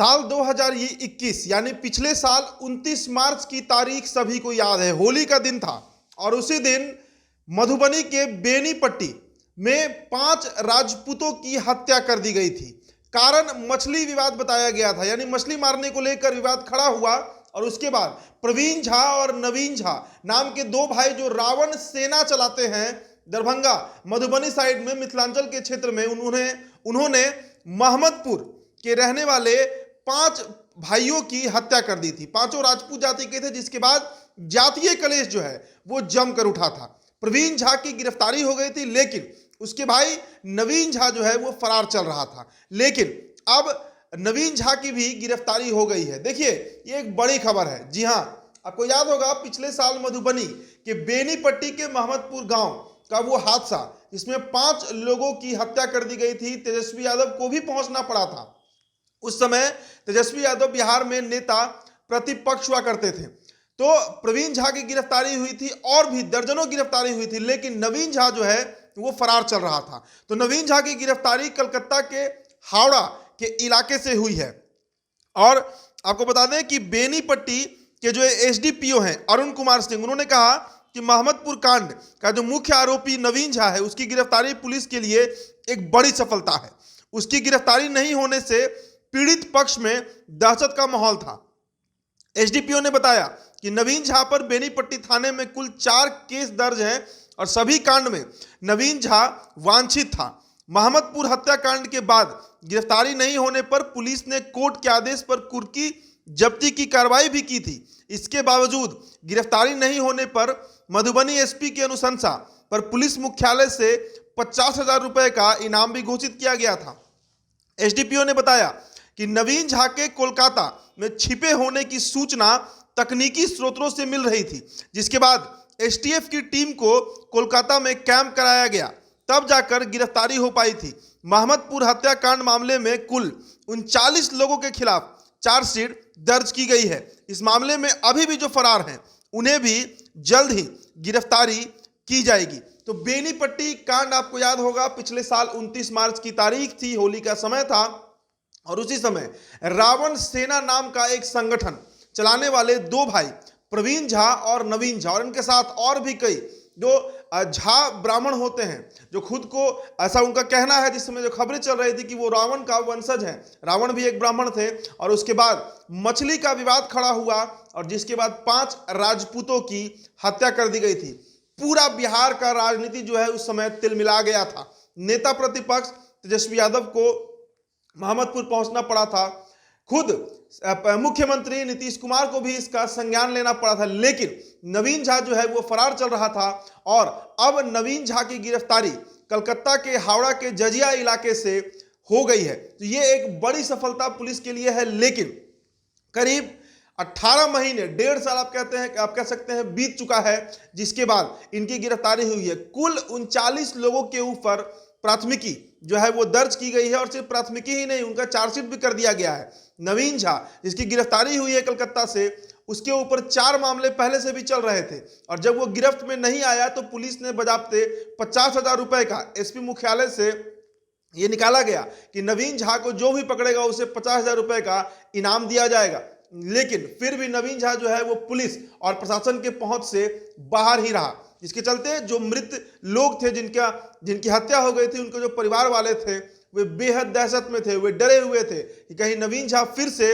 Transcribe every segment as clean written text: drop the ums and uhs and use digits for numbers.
साल 2021 यानी पिछले साल 29 मार्च की तारीख सभी को याद है। होली का दिन था और उसी दिन मधुबनी के बेनीपट्टी में 5 राजपूतों की हत्या कर दी गई थी। कारण मछली विवाद बताया गया था, यानी मछली मारने को लेकर विवाद खड़ा हुआ और उसके बाद प्रवीण झा और नवीन झा नाम के दो भाई जो रावण सेना चलाते हैं दरभंगा मधुबनी साइड में मिथिलांचल के क्षेत्र में उन्होंने महमदपुर के रहने वाले 5 भाइयों की हत्या कर दी थी। पांचों राजपूत जाति के थे, जिसके बाद जातीय कलेश जो है वो जमकर उठा था। प्रवीण झा की गिरफ्तारी हो गई थी, लेकिन उसके भाई नवीन झा जो है वो फरार चल रहा था। लेकिन अब नवीन झा की भी गिरफ्तारी हो गई है। देखिए, ये एक बड़ी खबर है। जी हां, आपको याद होगा पिछले साल मधुबनी के बेनीपट्टी के महमदपुर गांव का वो हादसा जिसमें 5 लोगों की हत्या कर दी गई थी। तेजस्वी यादव को भी पहुंचना पड़ा था। उस समय तेजस्वी यादव बिहार में नेता प्रतिपक्ष हुआ करते थे। तो प्रवीण झा की गिरफ्तारी हुई थी और भी दर्जनों गिरफ्तारी हुई थी, लेकिन नवीन झा जो है वो फरार चल रहा था। तो नवीन झा की गिरफ्तारी कलकत्ता के हावड़ा के इलाके से हुई है। और आपको बता दें कि बेनीपट्टी के जो एसडीपीओ हैं अरुण कुमार सिंह, उन्होंने कहा कि महमदपुर कांड का जो मुख्य आरोपी नवीन झा है उसकी गिरफ्तारी पुलिस के लिए एक बड़ी सफलता है। उसकी गिरफ्तारी नहीं होने से पीड़ित पक्ष में दहशत का माहौल था। एसडीपीओ ने बताया कि नवीन झा पर बेनीपट्टी थाने में कुल 4 केस दर्ज हैं और सभी कांड में नवीन झा वांछित था। महमदपुर हत्याकांड के बाद गिरफ्तारी नहीं होने पर पुलिस ने कोर्ट के आदेश पर कुर्की जब्ती की कार्रवाई भी की थी। इसके बावजूद गिरफ्तारी नहीं होने पर मधुबनी एसपी की अनुशंसा पर पुलिस मुख्यालय से 50,000 रुपए का इनाम भी घोषित किया गया था। एसडीपीओ ने बताया कि नवीन झा के कोलकाता में छिपे होने की सूचना तकनीकी स्रोतों से मिल रही थी, जिसके बाद एसटीएफ की टीम को कोलकाता में कैंप कराया गया, तब जाकर गिरफ्तारी हो पाई थी। महमदपुर हत्याकांड मामले में कुल 39 लोगों के खिलाफ चार्जशीट दर्ज की गई है। इस मामले में अभी भी जो फरार हैं उन्हें भी जल्द ही गिरफ्तारी की जाएगी। तो बेनीपट्टी कांड आपको याद होगा, पिछले साल 29 मार्च की तारीख थी, होली का समय था और उसी समय रावण सेना नाम का एक संगठन चलाने वाले 2 भाई प्रवीण झा और नवीन झा और इनके साथ और भी कई जो झा ब्राह्मण होते हैं, जो खुद को ऐसा उनका कहना है, जिस समय जो खबरें चल रही थी कि वो रावण का वंशज है, रावण भी एक ब्राह्मण थे। और उसके बाद मछली का विवाद खड़ा हुआ और जिसके बाद 5 राजपूतों की हत्या कर दी गई थी। पूरा बिहार का राजनीति जो है उस समय तिलमिला गया था। नेता प्रतिपक्ष तेजस्वी यादव को महमदपुर पहुंचना पड़ा था। खुद मुख्यमंत्री नीतीश कुमार को भी इसका संज्ञान लेना पड़ा था, लेकिन नवीन झा जो है वो फरार चल रहा था और अब नवीन झा की गिरफ्तारी कलकत्ता के हावड़ा के जजिया इलाके से हो गई है। तो ये एक बड़ी सफलता पुलिस के लिए है। लेकिन करीब 18 महीने 1.5 साल आप कह सकते हैं बीत चुका है, जिसके बाद इनकी गिरफ्तारी हुई है। कुल 39 लोगों के ऊपर प्राथमिकी जो है वो दर्ज की गई है और सिर्फ प्राथमिकी ही नहीं, उनका चार्जशीट भी कर दिया गया है। नवीन झा जिसकी गिरफ्तारी हुई है कलकत्ता से, उसके ऊपर 4 मामले पहले से भी चल रहे थे और जब वो गिरफ्त में नहीं आया तो पुलिस ने बजाबते 50,000 रुपए का एसपी मुख्यालय से ये निकाला गया कि नवीन झा को जो भी पकड़ेगा उसे 50,000 रुपए का इनाम दिया जाएगा। लेकिन फिर भी नवीन झा जो है वो पुलिस और प्रशासन के पहुंच से बाहर ही रहा, जिसके चलते जो मृत लोग थे जिनकी हत्या हो गई थी, उनके जो परिवार वाले थे वे बेहद दहशत में थे। वे डरे हुए थे कि कहीं नवीन झा फिर से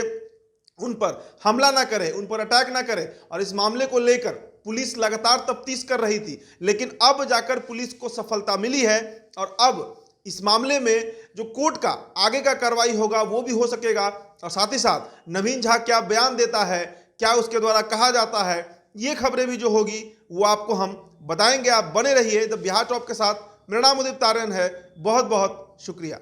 उन पर हमला ना करे, उन पर अटैक ना करे। और इस मामले को लेकर पुलिस लगातार तफ्तीश कर रही थी, लेकिन अब जाकर पुलिस को सफलता मिली है और अब इस मामले में जो कोर्ट का आगे का कार्रवाई होगा वो भी हो सकेगा। और साथ ही साथ नवीन झा क्या बयान देता है, क्या उसके द्वारा कहा जाता है, ये खबरें भी जो होगी वो आपको हम बताएंगे। आप बने रहिए द बिहार टॉप के साथ। मेरा नाम उदित तारण है। बहुत बहुत शुक्रिया।